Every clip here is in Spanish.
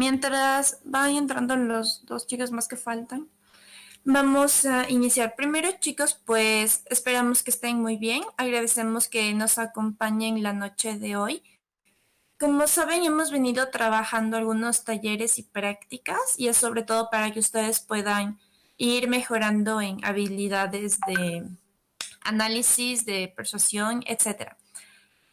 Mientras van entrando los dos chicos más que faltan, vamos a iniciar. Primero, chicos, pues esperamos que estén muy bien. Agradecemos que nos acompañen la noche de hoy. Como saben, hemos venido trabajando algunos talleres y prácticas y es sobre todo para que ustedes puedan ir mejorando en habilidades de análisis, de persuasión, etcétera.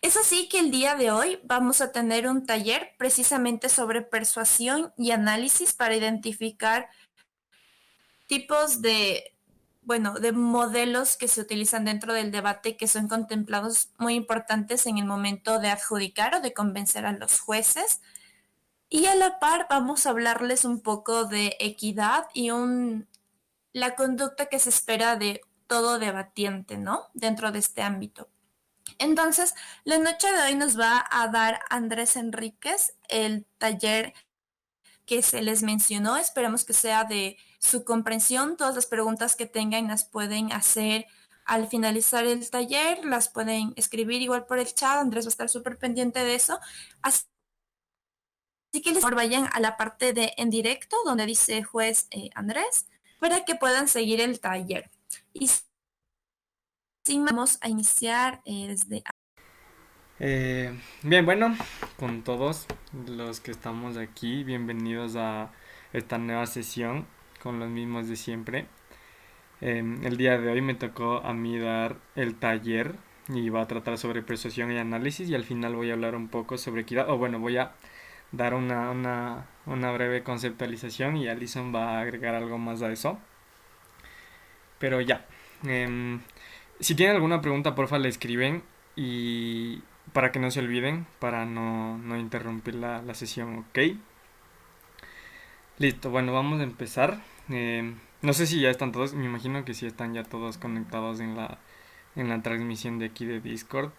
Es así que el día de hoy vamos a tener un taller precisamente sobre persuasión y análisis para identificar tipos de, bueno, de modelos que se utilizan dentro del debate que son contemplados muy importantes en el momento de adjudicar o de convencer a los jueces. Y a la par vamos a hablarles un poco de equidad y la conducta que se espera de todo debatiente, ¿no? Dentro de este ámbito. Entonces, la noche de hoy nos va a dar Andrés Enríquez el taller que se les mencionó. Esperamos que sea de su comprensión. Todas las preguntas que tengan las pueden hacer al finalizar el taller, las pueden escribir igual por el chat. Andrés va a estar súper pendiente de eso. Así que les vayan a la parte de en directo donde dice juez Andrés para que puedan seguir el taller. Y sin más, vamos a iniciar desde... Bien, bueno, con todos los que estamos aquí, bienvenidos a esta nueva sesión con los mismos de siempre. El día de hoy me tocó a mí dar el taller y va a tratar sobre persuasión y análisis y al final voy a hablar un poco sobre equidad, o bueno, voy a dar una breve conceptualización y Alison va a agregar algo más a eso. Pero ya, em, si tienen alguna pregunta, porfa, le escriben y para que no se olviden, para no interrumpir la sesión, ¿ok? Listo, bueno, vamos a empezar. No sé si ya están todos, me imagino que sí están ya todos conectados en la transmisión de aquí de Discord.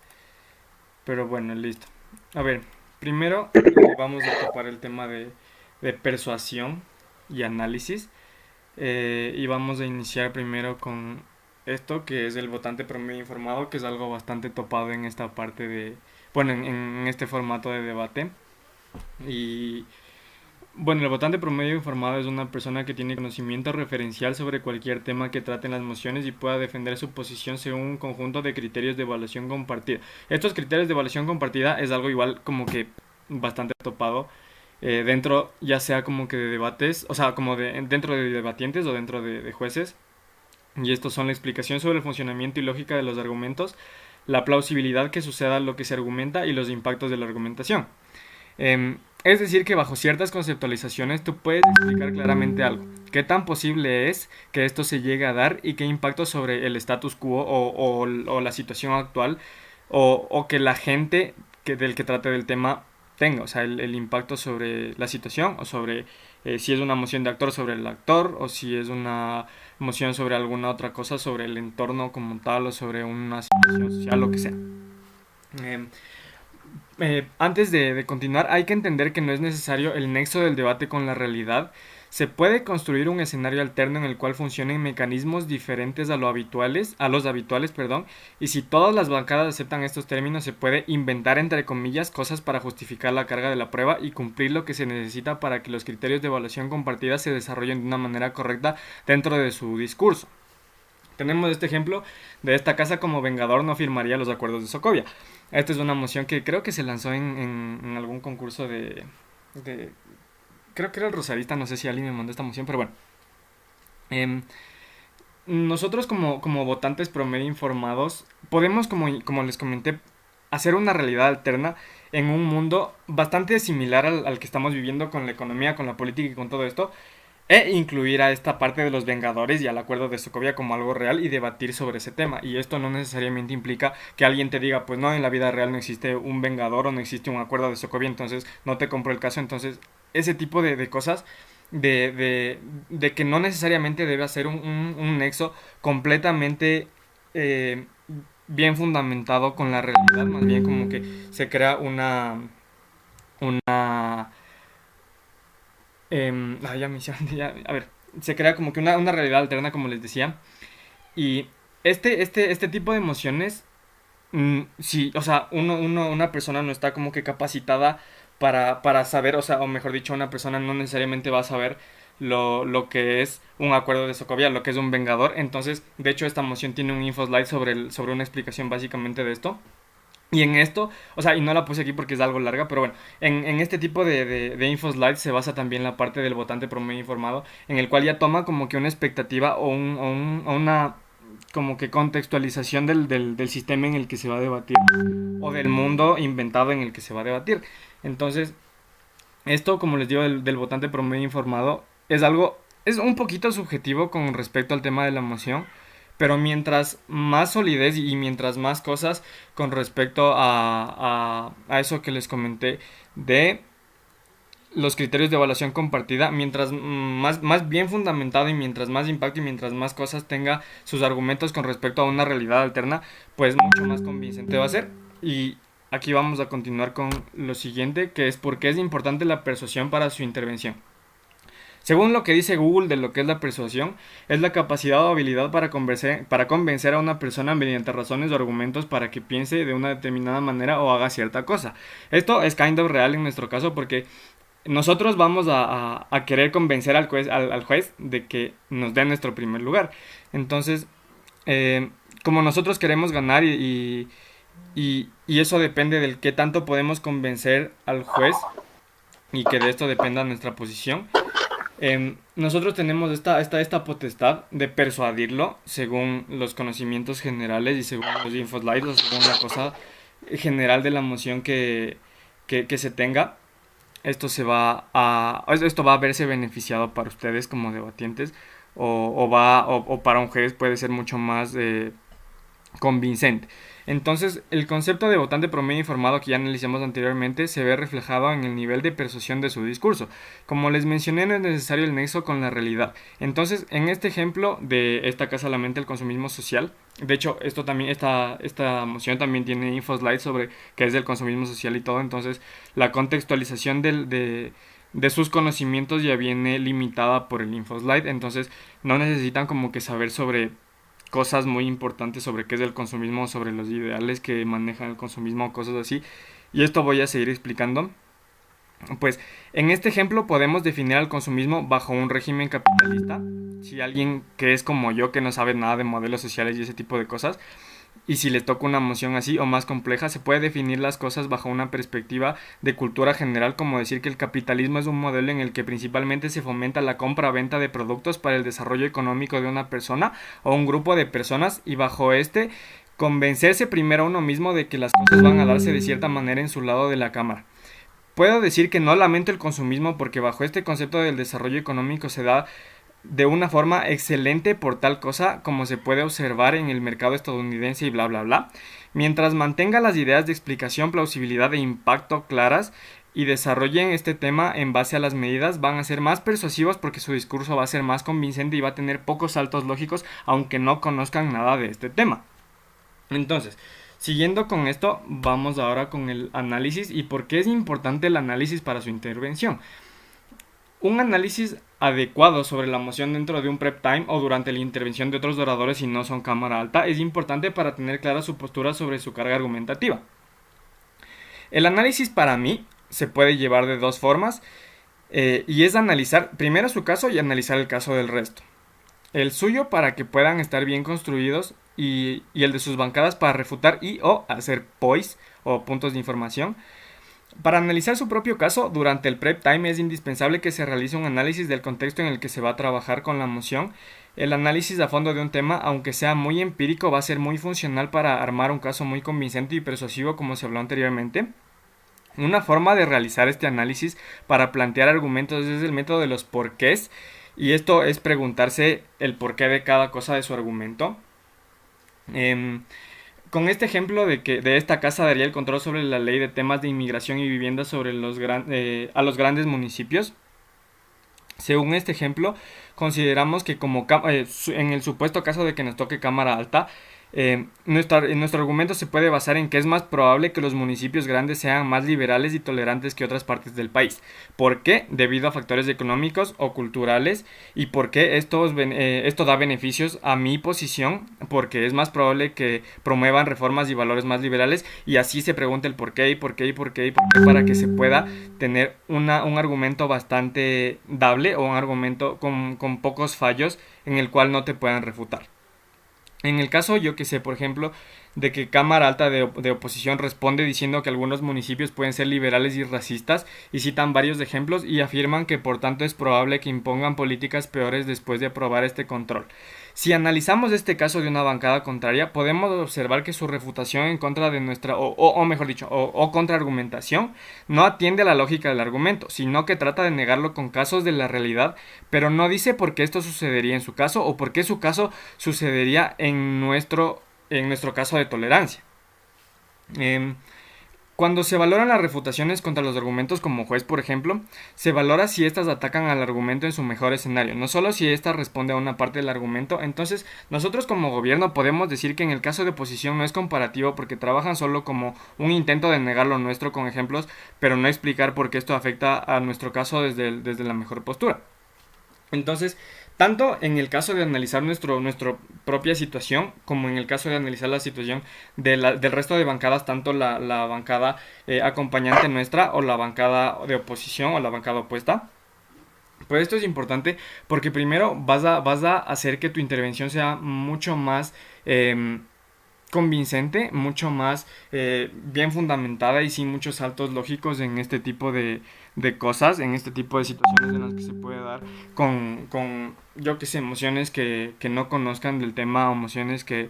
Pero bueno, listo. A ver, primero vamos a topar el tema de persuasión y análisis. Y vamos a iniciar primero con esto, que es el votante promedio informado, que es algo bastante topado en esta parte de, bueno, en este formato de debate. Y bueno, el votante promedio informado es una persona que tiene conocimiento referencial sobre cualquier tema que trate en las mociones y pueda defender su posición según un conjunto de criterios de evaluación compartida. Estos criterios de evaluación compartida es algo igual como que bastante topado dentro ya sea como que de debates, o sea, como de dentro de debatientes o dentro de jueces. Y estos son la explicación sobre el funcionamiento y lógica de los argumentos, la plausibilidad que suceda a lo que se argumenta y los impactos de la argumentación. Es decir, que bajo ciertas conceptualizaciones tú puedes explicar claramente algo. ¿Qué tan posible es que esto se llegue a dar y qué impacto sobre el status quo o la situación actual o que la gente del que trate del tema tenga? O sea, el impacto sobre la situación o sobre si es una moción de actor sobre el actor o si es una moción sobre alguna otra cosa, sobre el entorno como tal o sobre una situación social, lo que sea. Eh, Antes de continuar, hay que entender que no es necesario el nexo del debate con la realidad. Se puede construir un escenario alterno en el cual funcionen mecanismos diferentes a los habituales, perdón, y si todas las bancadas aceptan estos términos, se puede inventar entre comillas cosas para justificar la carga de la prueba y cumplir lo que se necesita para que los criterios de evaluación compartida se desarrollen de una manera correcta dentro de su discurso. Tenemos este ejemplo de esta casa como vengador no firmaría los acuerdos de Sokovia. Esta es una moción que creo que se lanzó en algún concurso de... Creo que era el Rosarista, no sé si alguien me mandó esta moción, pero bueno. Eh, Nosotros como votantes promedio informados podemos, como les comenté, hacer una realidad alterna en un mundo bastante similar al que estamos viviendo con la economía, con la política y con todo esto, e incluir a esta parte de los Vengadores y al acuerdo de Sokovia como algo real y debatir sobre ese tema. Y esto no necesariamente implica que alguien te diga, pues no, en la vida real no existe un Vengador o no existe un acuerdo de Sokovia, entonces no te compro el caso. Entonces, ese tipo de cosas de que no necesariamente debe hacer un nexo completamente eh, bien fundamentado con la realidad, más bien como que se crea una ya me hicieron, a ver, se crea como que una realidad alterna, como les decía. Y este tipo de emociones, si, o sea, una persona no está como que capacitada para saber, o sea, o mejor dicho, una persona no necesariamente va a saber lo que es un acuerdo de Sokovia, lo que es un vengador. Entonces, de hecho, esta moción tiene un info slide sobre una explicación básicamente de esto. Y en esto, o sea, y no la puse aquí porque es algo larga, pero bueno, en este tipo de info slides se basa también la parte del votante promedio informado, en el cual ya toma como que una expectativa o una como que contextualización del sistema en el que se va a debatir o del mundo inventado en el que se va a debatir. Entonces, esto, como les digo, del votante promedio informado, es un poquito subjetivo con respecto al tema de la moción, pero mientras más solidez y mientras más cosas con respecto a eso que les comenté de los criterios de evaluación compartida, mientras más bien fundamentado y mientras más impacto y mientras más cosas tenga sus argumentos con respecto a una realidad alterna, pues mucho más convincente va a ser. Y aquí vamos a continuar con lo siguiente, que es por qué es importante la persuasión para su intervención. Según lo que dice Google de lo que es la persuasión, es la capacidad o habilidad para convencer a una persona mediante razones o argumentos para que piense de una determinada manera o haga cierta cosa. Esto es kind of real en nuestro caso porque nosotros vamos a querer convencer al juez de que nos dé nuestro primer lugar. Entonces, como nosotros queremos ganar y eso depende del qué tanto podemos convencer al juez y que de esto dependa nuestra posición. Nosotros tenemos esta potestad de persuadirlo según los conocimientos generales y según los infoslides o según la cosa general de la moción que se tenga. Esto va a verse beneficiado para ustedes como debatientes o para un juez puede ser mucho más convincente. Entonces, el concepto de votante promedio informado que ya analizamos anteriormente se ve reflejado en el nivel de persuasión de su discurso. Como les mencioné, no es necesario el nexo con la realidad. Entonces, en este ejemplo de esta casa a la mente, el consumismo social, de hecho, esta moción también tiene info slides sobre qué es el consumismo social y todo. Entonces, la contextualización de sus conocimientos ya viene limitada por el info slide. Entonces, no necesitan como que saber sobre cosas muy importantes sobre qué es el consumismo, sobre los ideales que manejan el consumismo, cosas así. Y esto voy a seguir explicando. Pues en este ejemplo podemos definir al consumismo bajo un régimen capitalista. Si alguien que es como yo, que no sabe nada de modelos sociales y ese tipo de cosas, y si le toca una moción así o más compleja, se puede definir las cosas bajo una perspectiva de cultura general, como decir que el capitalismo es un modelo en el que principalmente se fomenta la compra-venta de productos para el desarrollo económico de una persona o un grupo de personas, y bajo este convencerse primero a uno mismo de que las cosas van a darse de cierta manera en su lado de la cámara. Puedo decir que no lamento el consumismo porque bajo este concepto del desarrollo económico se da de una forma excelente por tal cosa como se puede observar en el mercado estadounidense y bla bla bla. Mientras mantenga las ideas de explicación, plausibilidad e impacto claras y desarrollen este tema en base a las medidas, van a ser más persuasivos porque su discurso va a ser más convincente y va a tener pocos saltos lógicos aunque no conozcan nada de este tema. Entonces, siguiendo con esto, vamos ahora con el análisis y por qué es importante el análisis para su intervención. Un análisis adecuado sobre la moción dentro de un prep time o durante la intervención de otros oradores si no son cámara alta es importante para tener clara su postura sobre su carga argumentativa. El análisis para mí se puede llevar de dos formas y es analizar primero su caso y analizar el caso del resto. El suyo para que puedan estar bien construidos y el de sus bancadas para refutar y o hacer poise o puntos de información. Para analizar su propio caso, durante el prep time es indispensable que se realice un análisis del contexto en el que se va a trabajar con la moción. El análisis a fondo de un tema, aunque sea muy empírico, va a ser muy funcional para armar un caso muy convincente y persuasivo como se habló anteriormente. Una forma de realizar este análisis para plantear argumentos es el método de los porqués, y esto es preguntarse el porqué de cada cosa de su argumento. Con este ejemplo de esta casa daría el control sobre la ley de temas de inmigración y vivienda sobre a los grandes municipios. Según este ejemplo, consideramos que en el supuesto caso de que nos toque cámara alta, Nuestro argumento se puede basar en que es más probable que los municipios grandes sean más liberales y tolerantes que otras partes del país. ¿Por qué? Debido a factores económicos o culturales. ¿Y por qué esto da beneficios a mi posición? Porque es más probable que promuevan reformas y valores más liberales, y así se pregunta el por qué y por qué y por qué y por qué, para que se pueda tener un argumento bastante dable, o un argumento con pocos fallos en el cual no te puedan refutar. En el caso, yo que sé, por ejemplo, de que Cámara Alta de Oposición responde diciendo que algunos municipios pueden ser liberales y racistas, y citan varios ejemplos y afirman que por tanto es probable que impongan políticas peores después de aprobar este control. Si analizamos este caso de una bancada contraria, podemos observar que su refutación en contra de nuestra, o mejor dicho, o contraargumentación, no atiende a la lógica del argumento, sino que trata de negarlo con casos de la realidad, pero no dice por qué esto sucedería en su caso, o por qué su caso sucedería en nuestro caso de tolerancia. Eh, Cuando se valoran las refutaciones contra los argumentos como juez, por ejemplo, se valora si éstas atacan al argumento en su mejor escenario, no solo si ésta responde a una parte del argumento. Entonces, nosotros como gobierno podemos decir que en el caso de oposición no es comparativo, porque trabajan solo como un intento de negar lo nuestro con ejemplos, pero no explicar por qué esto afecta a nuestro caso desde la mejor postura. Entonces, tanto en el caso de analizar nuestra propia situación, como en el caso de analizar la situación del resto de bancadas, tanto la bancada acompañante nuestra, o la bancada de oposición, o la bancada opuesta, pues esto es importante porque primero vas a hacer que tu intervención sea mucho más convincente, mucho más bien fundamentada y sin muchos saltos lógicos en este tipo de cosas, en este tipo de situaciones en las que se puede dar con yo que sé, emociones que no conozcan del tema, o emociones que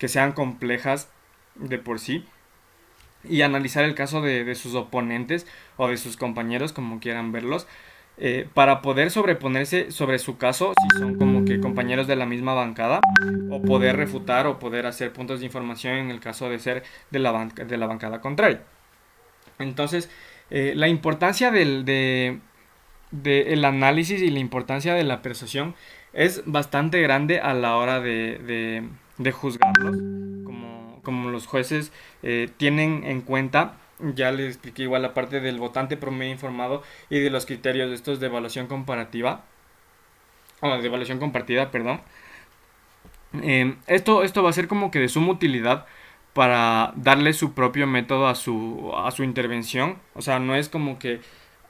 sean complejas de por sí, y analizar el caso de sus oponentes o de sus compañeros, como quieran verlos, para poder sobreponerse sobre su caso, si son como que compañeros de la misma bancada, o poder refutar o poder hacer puntos de información en el caso de ser de la bancada contraria. Entonces, la importancia el análisis y la importancia de la persuasión es bastante grande a la hora de juzgarlos, como los jueces tienen en cuenta. Ya les expliqué igual la parte del votante promedio informado y de los criterios de estos de evaluación comparativa, o de evaluación compartida, perdón. Esto va a ser como que de suma utilidad para darle su propio método a su intervención. O sea, no es como que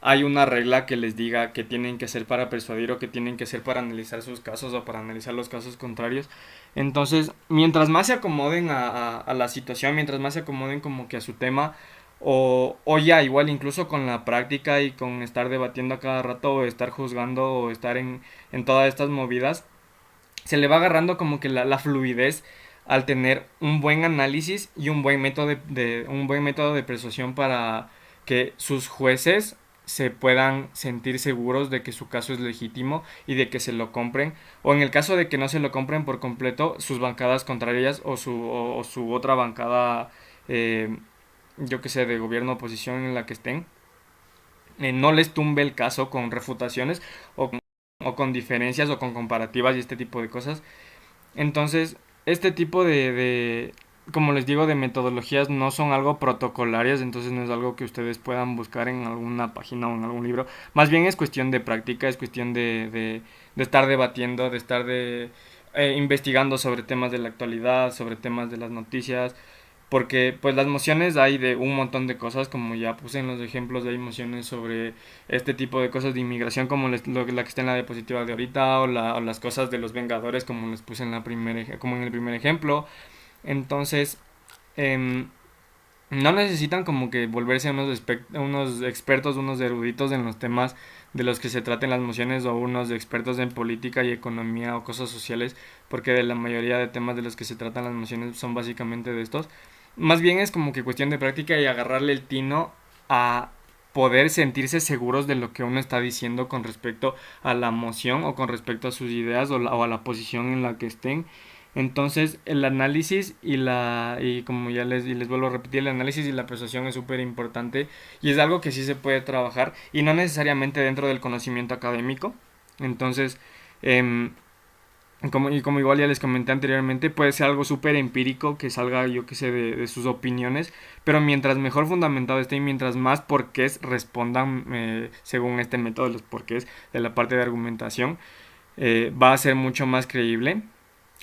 hay una regla que les diga que tienen que hacer para persuadir, o que tienen que hacer para analizar sus casos, o para analizar los casos contrarios. Entonces, mientras más se acomoden a la situación, mientras más se acomoden como que a su tema, o ya igual incluso con la práctica y con estar debatiendo a cada rato, o estar juzgando, o estar en todas estas movidas, se le va agarrando como que la fluidez al tener un buen análisis y un buen método de persuasión, para que sus jueces se puedan sentir seguros de que su caso es legítimo y de que se lo compren, o en el caso de que no se lo compren por completo, sus bancadas contrarias, o su otra bancada, eh, yo que sé, de gobierno o oposición en la que estén, no les tumbe el caso con refutaciones, o con diferencias, o con comparativas y este tipo de cosas. Entonces, este tipo como les digo, de metodologías no son algo protocolarias, entonces no es algo que ustedes puedan buscar en alguna página o en algún libro. Más bien es cuestión de práctica, es cuestión de estar debatiendo, de estar investigando sobre temas de la actualidad, sobre temas de las noticias, porque pues las mociones hay de un montón de cosas, como ya puse en los ejemplos. Hay mociones sobre este tipo de cosas de inmigración, como la que está en la diapositiva de ahorita, o las cosas de los Vengadores, como les puse como en el primer ejemplo. Entonces, em, no necesitan como que volverse unos expertos, unos eruditos en los temas de los que se traten las mociones, o unos expertos en política y economía o cosas sociales, porque de la mayoría de temas de los que se tratan las mociones son básicamente de estos. Más bien es como que cuestión de práctica y agarrarle el tino a poder sentirse seguros de lo que uno está diciendo con respecto a la moción, o con respecto a sus ideas, o a la posición en la que estén. Entonces, el análisis y como ya les vuelvo a repetir, el análisis y la persuasión es súper importante, y es algo que sí se puede trabajar, y no necesariamente dentro del conocimiento académico. Entonces, em, Como igual ya les comenté anteriormente, puede ser algo súper empírico que salga, yo que sé, de sus opiniones, pero mientras mejor fundamentado esté y mientras más porqués respondan según este método, los porqués de la parte de argumentación, va a ser mucho más creíble.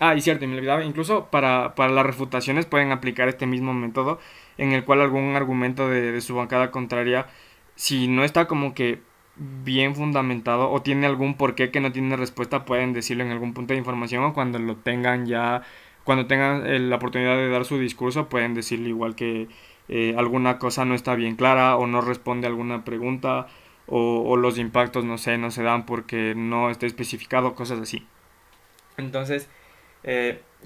Ah, y cierto, me olvidaba, incluso para las refutaciones pueden aplicar este mismo método en el cual algún argumento de su bancada contraria, si no está como que bien fundamentado o tiene algún porqué que no tiene respuesta, pueden decirlo en algún punto de información o cuando lo tengan ya, cuando tengan la oportunidad de dar su discurso, pueden decirle igual que alguna cosa no está bien clara o no responde a alguna pregunta o los impactos, no sé, no se dan porque no está especificado, cosas así. Entonces,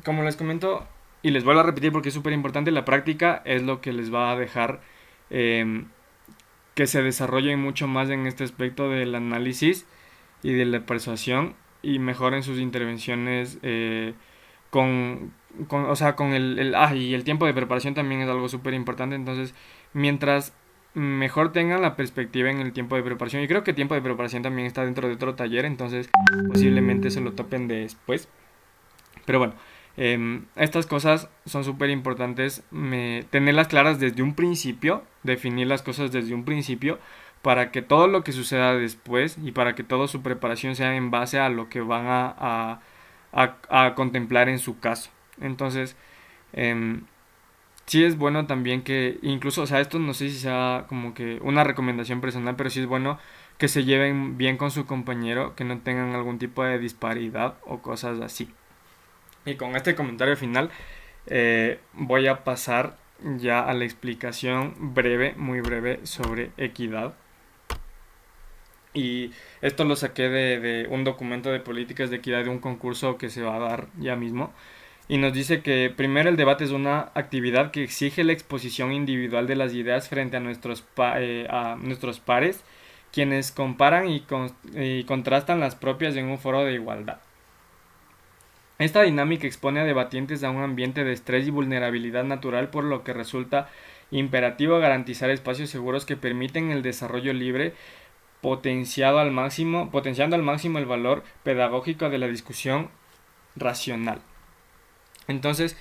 como les comento, y les vuelvo a repetir porque es súper importante, la práctica es lo que les va a dejar eh, que se desarrollen mucho más en este aspecto del análisis y de la persuasión y mejoren sus intervenciones o sea, con y el tiempo de preparación también es algo súper importante. Entonces, mientras mejor tengan la perspectiva en el tiempo de preparación, y creo que el tiempo de preparación también está dentro de otro taller, entonces posiblemente se lo topen después. Pero bueno, estas cosas son súper importantes, tenerlas claras desde un principio, definir las cosas desde un principio, para que todo lo que suceda después y para que toda su preparación sea en base a lo que van a contemplar en su caso. Entonces, eh, sí es bueno también que, incluso, o sea, esto no sé si sea como que una recomendación personal, pero sí es bueno que se lleven bien con su compañero, que no tengan algún tipo de disparidad o cosas así. Y con este comentario final voy a pasar ya a la explicación breve, muy breve, sobre equidad. Y esto lo saqué de un documento de políticas de equidad de un concurso que se va a dar ya mismo. Y nos dice que primero el debate es una actividad que exige la exposición individual de las ideas frente a nuestros pares, quienes comparan y contrastan las propias en un foro de igualdad. Esta dinámica expone a debatientes a un ambiente de estrés y vulnerabilidad natural, por lo que resulta imperativo garantizar espacios seguros que permiten el desarrollo libre, potenciando al máximo el valor pedagógico de la discusión racional. Entonces,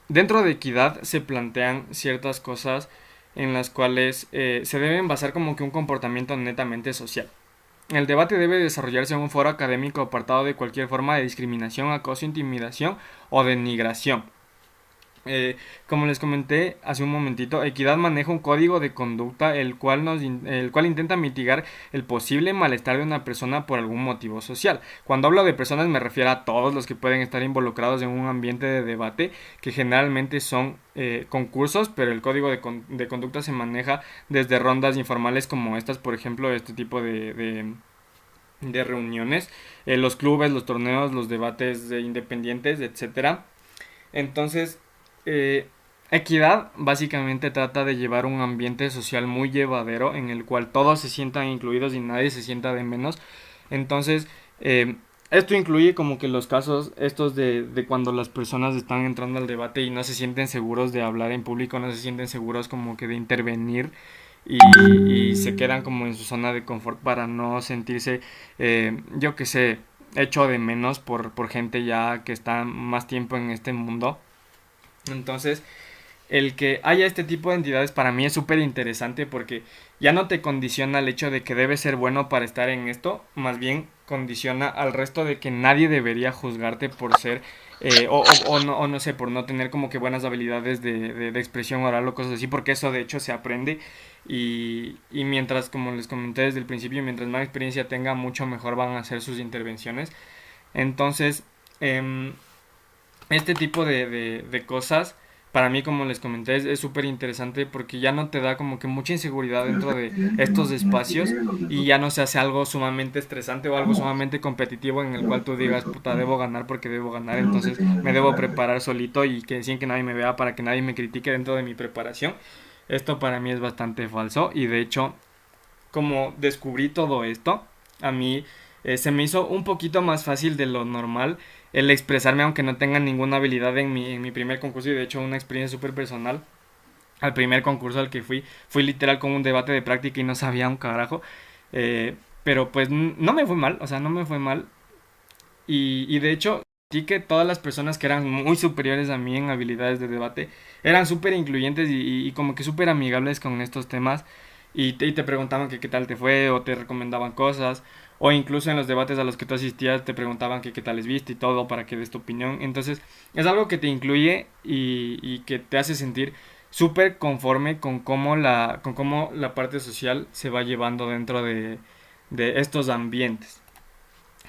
dentro de equidad se plantean ciertas cosas en las cuales se deben basar como que un comportamiento netamente social. El debate debe desarrollarse en un foro académico apartado de cualquier forma de discriminación, acoso, intimidación o denigración. Como les comenté hace un momentito, Equidad maneja un código de conducta el cual intenta mitigar el posible malestar de una persona por algún motivo social. Cuando hablo de personas me refiero a todos los que pueden estar involucrados en un ambiente de debate, que generalmente son concursos, pero el código de conducta se maneja desde rondas informales como estas, por ejemplo, este tipo de reuniones, los clubes, los torneos, los debates independientes, etcétera. Entonces, eh, equidad básicamente trata de llevar un ambiente social muy llevadero en el cual todos se sientan incluidos y nadie se sienta de menos. Entonces, esto incluye como que los casos estos de cuando las personas están entrando al debate y no se sienten seguros de hablar en público, no se sienten seguros como que de intervenir y se quedan como en su zona de confort para no sentirse, yo que sé, hecho de menos por gente ya que está más tiempo en este mundo. Entonces, el que haya este tipo de entidades para mí es súper interesante porque ya no te condiciona el hecho de que debes ser bueno para estar en esto, más bien condiciona al resto de que nadie debería juzgarte por ser, o no sé, por no tener como que buenas habilidades de expresión oral o cosas así, porque eso de hecho se aprende y mientras, como les comenté desde el principio, mientras más experiencia tenga, mucho mejor van a ser sus intervenciones. Entonces, eh, este tipo de cosas, para mí, como les comenté, es súper interesante porque ya no te da como que mucha inseguridad dentro de estos espacios y ya no se hace algo sumamente estresante o algo sumamente competitivo en el cual tú digas, puta, debo ganar porque debo ganar, entonces me debo preparar solito y que sin que nadie me vea para que nadie me critique dentro de mi preparación. Esto para mí es bastante falso y de hecho, como descubrí todo esto, a mí se me hizo un poquito más fácil de lo normal el expresarme aunque no tenga ninguna habilidad en mi primer concurso y de hecho una experiencia súper personal. Al primer concurso al que fui literal con un debate de práctica y no sabía un carajo. Pero pues no me fue mal, o sea, no me fue mal. y de hecho, sí que todas las personas que eran muy superiores a mí en habilidades de debate eran súper incluyentes y como que súper amigables con estos temas y te preguntaban que qué tal te fue o te recomendaban cosas o incluso en los debates a los que tú asistías te preguntaban que qué tal les viste y todo para que des tu opinión. Entonces es algo que te incluye y que te hace sentir súper conforme con cómo la parte social se va llevando dentro de estos ambientes.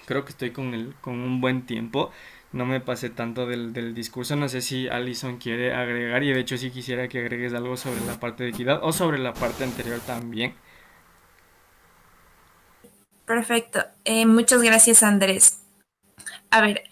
Creo que estoy con un buen tiempo. No me pasé tanto del discurso. No sé si Alison quiere agregar. Y de hecho sí quisiera que agregues algo sobre la parte de equidad o sobre la parte anterior también. Perfecto. Muchas gracias, Andrés. A ver,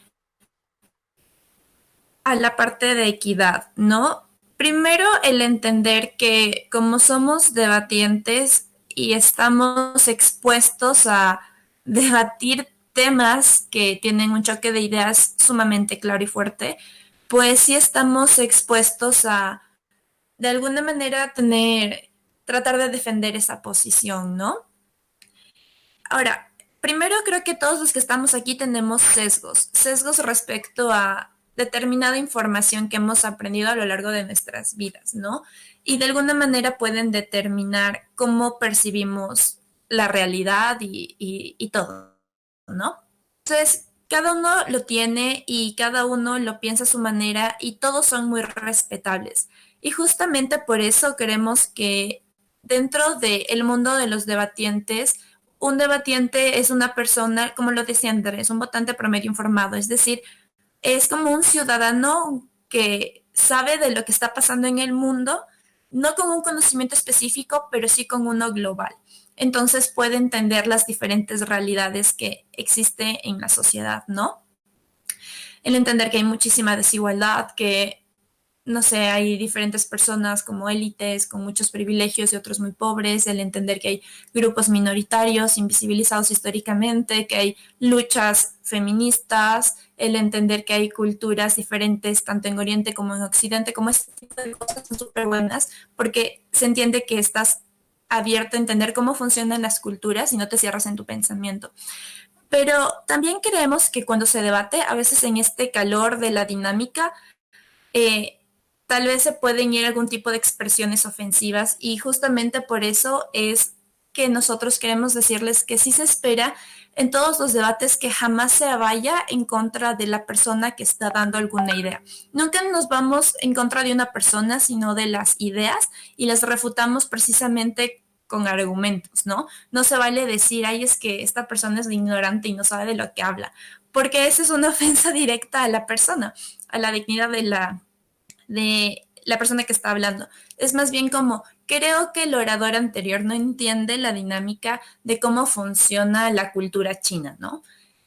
a la parte de equidad, ¿no? Primero, el entender que como somos debatientes y estamos expuestos a debatir temas que tienen un choque de ideas sumamente claro y fuerte, pues sí estamos expuestos a, de alguna manera, tratar de defender esa posición, ¿no? Ahora, primero creo que todos los que estamos aquí tenemos sesgos respecto a determinada información que hemos aprendido a lo largo de nuestras vidas, ¿no? Y de alguna manera pueden determinar cómo percibimos la realidad y todo, ¿no? Entonces, cada uno lo tiene y cada uno lo piensa a su manera y todos son muy respetables. Y justamente por eso queremos que dentro del mundo de los debatientes, un debatiente es una persona, como lo decía Andrés, un votante promedio informado, es decir, es como un ciudadano que sabe de lo que está pasando en el mundo, no con un conocimiento específico, pero sí con uno global. Entonces puede entender las diferentes realidades que existen en la sociedad, ¿no? El entender que hay muchísima desigualdad, que no sé, hay diferentes personas como élites con muchos privilegios y otros muy pobres, el entender que hay grupos minoritarios invisibilizados históricamente, que hay luchas feministas, el entender que hay culturas diferentes tanto en Oriente como en Occidente, como este tipo de cosas son súper buenas porque se entiende que estás abierto a entender cómo funcionan las culturas y no te cierras en tu pensamiento. Pero también creemos que cuando se debate, a veces en este calor de la dinámica, eh, tal vez se pueden ir algún tipo de expresiones ofensivas y justamente por eso es que nosotros queremos decirles que sí se espera en todos los debates que jamás se vaya en contra de la persona que está dando alguna idea. Nunca nos vamos en contra de una persona, sino de las ideas y las refutamos precisamente con argumentos, ¿no? No se vale decir, ay, es que esta persona es ignorante y no sabe de lo que habla, porque esa es una ofensa directa a la persona, a la dignidad de la persona que está hablando. Es más bien como, creo que el orador anterior no entiende la dinámica de cómo funciona la cultura china, ¿no?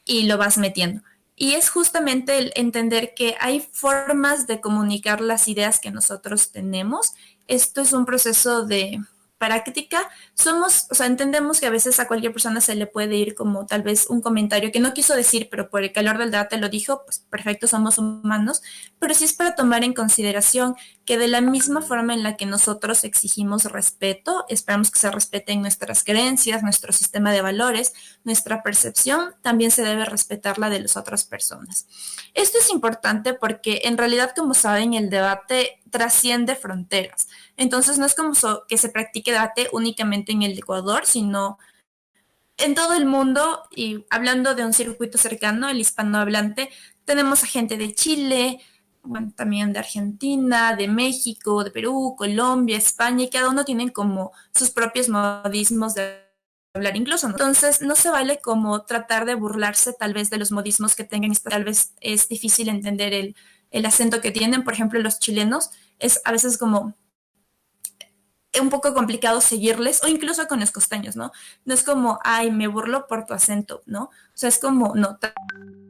Y lo vas metiendo. Y es justamente el entender que hay formas de comunicar las ideas que nosotros tenemos. Esto es un proceso de práctica. Somos, o sea, entendemos que a veces a cualquier persona se le puede ir como tal vez un comentario que no quiso decir, pero por el calor del debate lo dijo, pues perfecto, somos humanos, pero sí es para tomar en consideración que de la misma forma en la que nosotros exigimos respeto, esperamos que se respeten nuestras creencias, nuestro sistema de valores, nuestra percepción, también se debe respetar la de las otras personas. Esto es importante porque en realidad, como saben, el debate trasciende fronteras. Entonces no es como que se practique debate únicamente en el Ecuador, sino en todo el mundo, y hablando de un circuito cercano, el hispanohablante, tenemos a gente de Chile, bueno, también de Argentina, de México, de Perú, Colombia, España, y cada uno tiene como sus propios modismos de hablar incluso, ¿no? Entonces, no se vale como tratar de burlarse tal vez de los modismos que tengan, tal vez es difícil entender el acento que tienen, por ejemplo, los chilenos, es a veces como un poco complicado seguirles, o incluso con los costeños, ¿no? No es como, ay, me burlo por tu acento, ¿no? O sea, es como, no,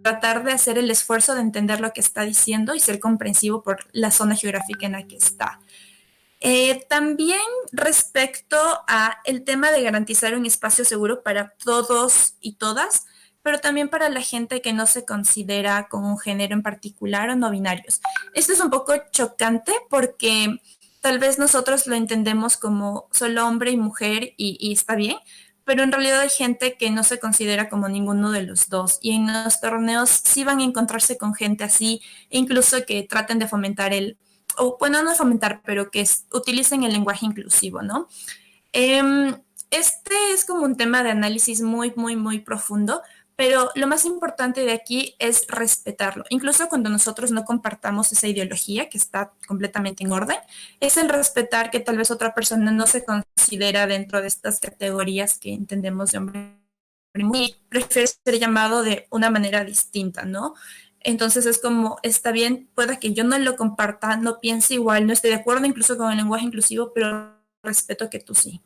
tratar de hacer el esfuerzo de entender lo que está diciendo y ser comprensivo por la zona geográfica en la que está. También respecto a el tema de garantizar un espacio seguro para todos y todas, pero también para la gente que no se considera con un género en particular o no binarios. Esto es un poco chocante porque tal vez nosotros lo entendemos como solo hombre y mujer y está bien, pero en realidad hay gente que no se considera como ninguno de los dos y en los torneos sí van a encontrarse con gente así, e incluso que traten de fomentar o bueno, no fomentar, pero que utilicen el lenguaje inclusivo, ¿no? Este es como un tema de análisis muy, muy, muy profundo, pero lo más importante de aquí es respetarlo. Incluso cuando nosotros no compartamos esa ideología, que está completamente en orden, es el respetar que tal vez otra persona no se considera dentro de estas categorías que entendemos de hombre y prefiere ser llamado de una manera distinta, ¿no? Entonces es como, está bien, puede que yo no lo comparta, no piense igual, no esté de acuerdo incluso con el lenguaje inclusivo, pero respeto que tú sí.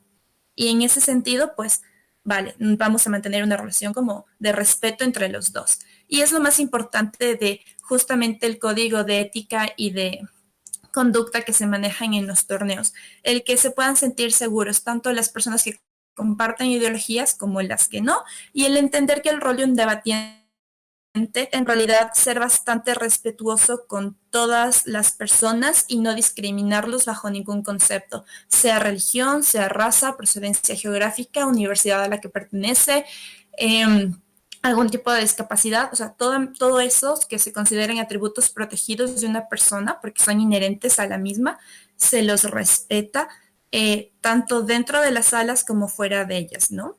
Y en ese sentido, pues, vale, vamos a mantener una relación como de respeto entre los dos. Y es lo más importante de justamente el código de ética y de conducta que se manejan en los torneos, el que se puedan sentir seguros, tanto las personas que comparten ideologías como las que no, y el entender que el rol de un debatiente en realidad ser bastante respetuoso con todas las personas y no discriminarlos bajo ningún concepto, sea religión, sea raza, procedencia geográfica, universidad a la que pertenece, eh, algún tipo de discapacidad, o sea, todo eso que se consideren atributos protegidos de una persona porque son inherentes a la misma, se los respeta tanto dentro de las salas como fuera de ellas, ¿no?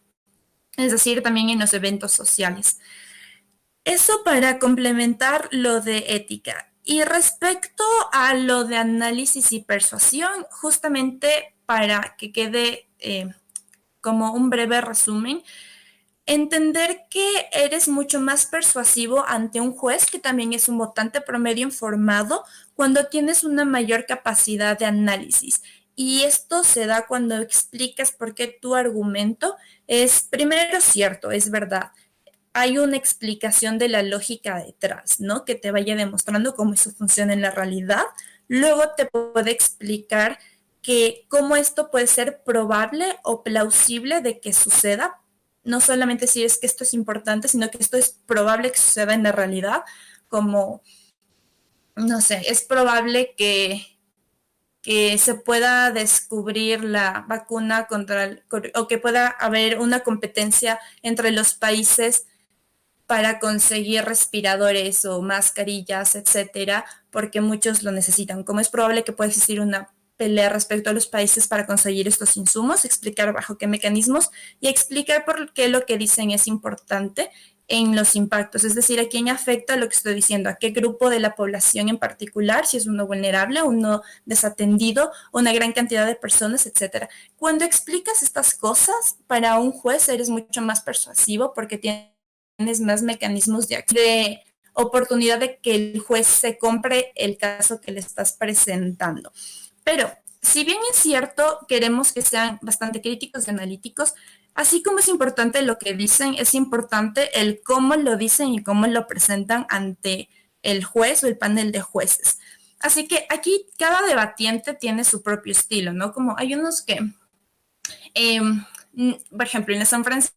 Es decir, también en los eventos sociales. Eso para complementar lo de ética. Y respecto a lo de análisis y persuasión, justamente para que quede como un breve resumen, entender que eres mucho más persuasivo ante un juez, que también es un votante promedio informado, cuando tienes una mayor capacidad de análisis. Y esto se da cuando explicas por qué tu argumento es primero cierto, es verdad, hay una explicación de la lógica detrás, ¿no? Que te vaya demostrando cómo eso funciona en la realidad. Luego te puede explicar que cómo esto puede ser probable o plausible de que suceda. No solamente si es que esto es importante, sino que esto es probable que suceda en la realidad, como, no sé, es probable que se pueda descubrir la vacuna o que pueda haber una competencia entre los países para conseguir respiradores o mascarillas, etcétera, porque muchos lo necesitan. Como es probable que pueda existir una pelea respecto a los países para conseguir estos insumos, explicar bajo qué mecanismos y explicar por qué lo que dicen es importante en los impactos, es decir, a quién afecta lo que estoy diciendo, a qué grupo de la población en particular, si es uno vulnerable, uno desatendido, una gran cantidad de personas, etcétera. Cuando explicas estas cosas, para un juez eres mucho más persuasivo porque tienes más mecanismos de oportunidad de que el juez se compre el caso que le estás presentando. Pero, si bien es cierto, queremos que sean bastante críticos y analíticos, así como es importante lo que dicen, es importante el cómo lo dicen y cómo lo presentan ante el juez o el panel de jueces. Así que aquí cada debatiente tiene su propio estilo, ¿no? Como hay unos que, eh, por ejemplo, en San Francisco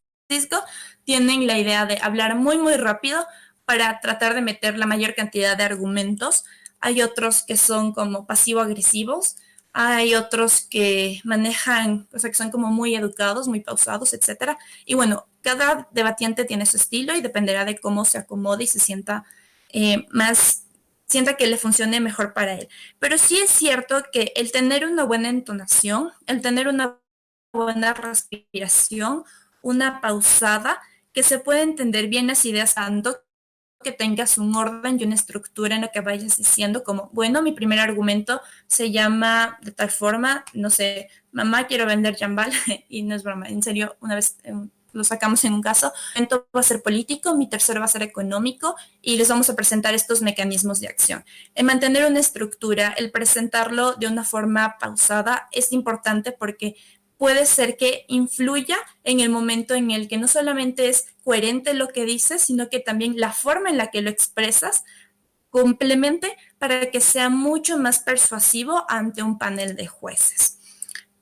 tienen la idea de hablar muy, muy rápido para tratar de meter la mayor cantidad de argumentos. Hay otros que son como pasivo-agresivos, hay otros que manejan, o sea, que son como muy educados, muy pausados, etcétera. Y bueno, cada debatiente tiene su estilo y dependerá de cómo se acomode y se sienta sienta que le funcione mejor para él. Pero sí es cierto que el tener una buena entonación, el tener una buena respiración, una pausada, que se puede entender bien las ideas tanto que tengas un orden y una estructura en lo que vayas diciendo, como, bueno, mi primer argumento se llama de tal forma, no sé, mamá, quiero vender Jambal, y no es broma, en serio, una vez lo sacamos en un caso, mi segundo va a ser político, mi tercero va a ser económico, y les vamos a presentar estos mecanismos de acción. El mantener una estructura, el presentarlo de una forma pausada es importante porque puede ser que influya en el momento en el que no solamente es coherente lo que dices, sino que también la forma en la que lo expresas complemente para que sea mucho más persuasivo ante un panel de jueces.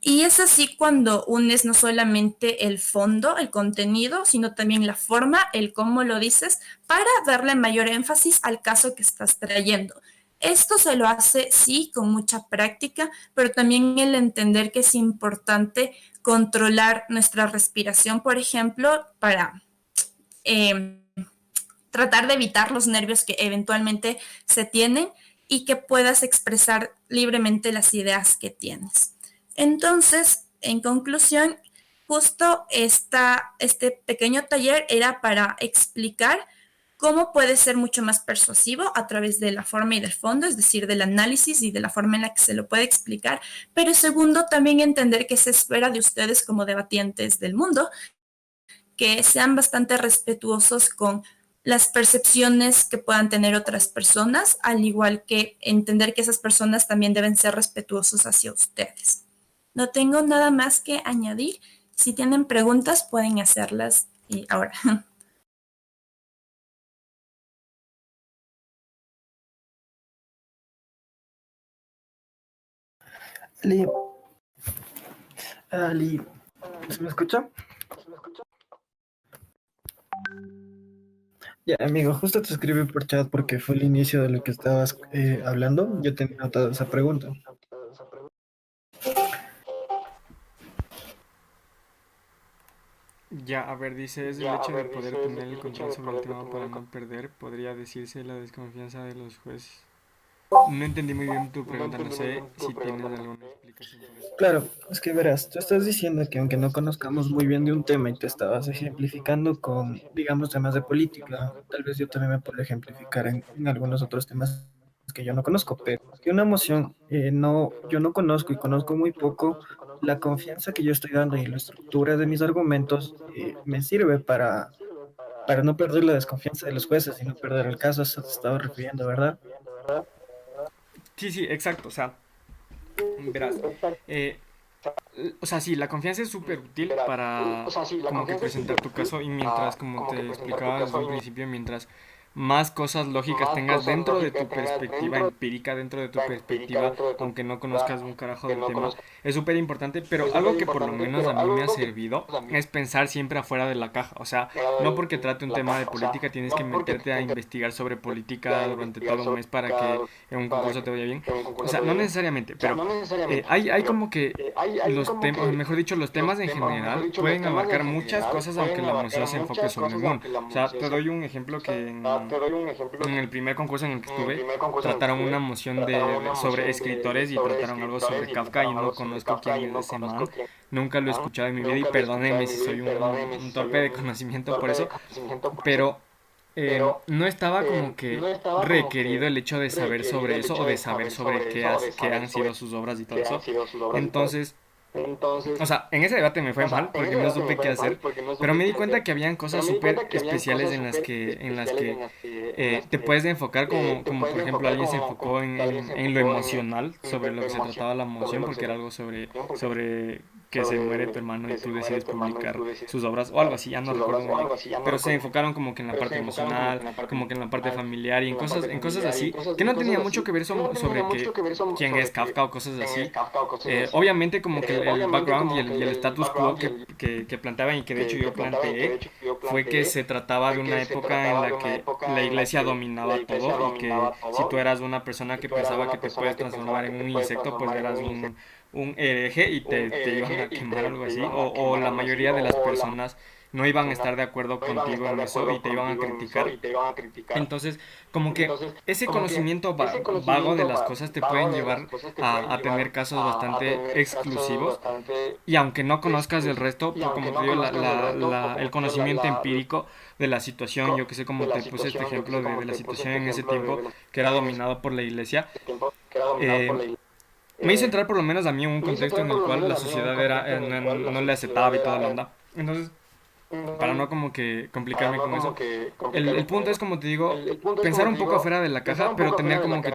Y es así cuando unes no solamente el fondo, el contenido, sino también la forma, el cómo lo dices, para darle mayor énfasis al caso que estás trayendo. Esto se lo hace, sí, con mucha práctica, pero también el entender que es importante controlar nuestra respiración, por ejemplo, para eh, tratar de evitar los nervios que eventualmente se tienen y que puedas expresar libremente las ideas que tienes. Entonces, en conclusión, justo este pequeño taller era para explicar cómo puede ser mucho más persuasivo a través de la forma y del fondo, es decir, del análisis y de la forma en la que se lo puede explicar, pero segundo, también entender qué se espera de ustedes como debatientes del mundo, que sean bastante respetuosos con las percepciones que puedan tener otras personas, al igual que entender que esas personas también deben ser respetuosos hacia ustedes. No tengo nada más que añadir. Si tienen preguntas, pueden hacerlas y ahora. Ali, Ali, ¿se me escucha? Ya, amigo, justo te escribí por chat porque fue el inicio de lo que estabas hablando. Yo tenía notada esa pregunta. Ya, a ver, dice, es el hecho de poder tener el control sobre el tema para no perder, podría decirse la desconfianza de los jueces. No entendí muy bien tu pregunta, no sé si tienes alguna explicación por eso. Claro, es que verás, tú estás diciendo que aunque no conozcamos muy bien de un tema y te estabas ejemplificando con, digamos, temas de política, tal vez yo también me puedo ejemplificar en algunos otros temas que yo no conozco, pero que una emoción no, yo no conozco y conozco muy poco, la confianza que yo estoy dando y la estructura de mis argumentos me sirve para no perder la desconfianza de los jueces y no perder el caso. A eso te estaba refiriendo, ¿verdad? Sí, sí, exacto, o sea, verás, eh, o sea, sí, la confianza es súper útil para como que presentar tu caso y mientras, como te explicaba desde un principio, mientras más cosas lógicas tengas dentro de tu perspectiva empírica, dentro de tu perspectiva, aunque no conozcas un carajo del tema, es súper importante, pero algo que por lo menos a mí me ha servido es pensar siempre afuera de la caja, o sea, no porque trate un tema de política tienes que meterte a investigar sobre política durante todo un mes para que en un concurso te vaya bien, o sea, no necesariamente, pero hay como que los temas, mejor dicho, los temas en general pueden abarcar muchas cosas aunque la moción se enfoque solo en uno. O sea, te doy un ejemplo que en el primer concurso en el que estuve trataron una moción sobre escritores y trataron algo sobre Kafka y no conozco quién es ese man. Nunca lo he escuchado en mi vida y perdónenme si soy un torpe de conocimiento por eso, pero no estaba como que requerido el hecho de saber sobre eso o de saber sobre qué han sido sus obras y todo eso. Entonces, o sea, en ese debate me fue mal porque no supe qué hacer, pero me di cuenta que habían cosas súper especiales en las que te puedes enfocar como por ejemplo alguien se enfocó en lo emocional sobre lo que se trataba la moción porque era algo sobre que se muere tu hermano y tú decides publicar sus obras o algo así, ya no recuerdo muy bien, pero se enfocaron como que en la parte emocional, como que en la parte familiar y en cosas así que no tenía mucho que ver sobre que quién es Kafka o cosas así. Obviamente como que el background y el status quo que planteaban y que de hecho yo planteé fue que se trataba de una época en la que la iglesia dominaba todo y que si tú eras una persona que pensaba que te puedes transformar en un insecto, pues eras un hereje y te iban a quemar o algo así, o la mayoría de las personas no iban a estar de acuerdo contigo en eso y te iban a criticar. Entonces, como que ese conocimiento vago de las cosas te pueden llevar a tener casos bastante exclusivos y aunque no conozcas el resto, pues como te digo, el conocimiento empírico de la situación, yo que sé, como te puse este ejemplo de la situación en ese tiempo que era dominado por la iglesia, eh, me hizo entrar por lo menos a mí en un contexto en el cual la sociedad no le aceptaba y toda la onda. Entonces, para no como que complicarme con eso. El punto es, como te digo, pensar un poco afuera de la caja, pero tener como que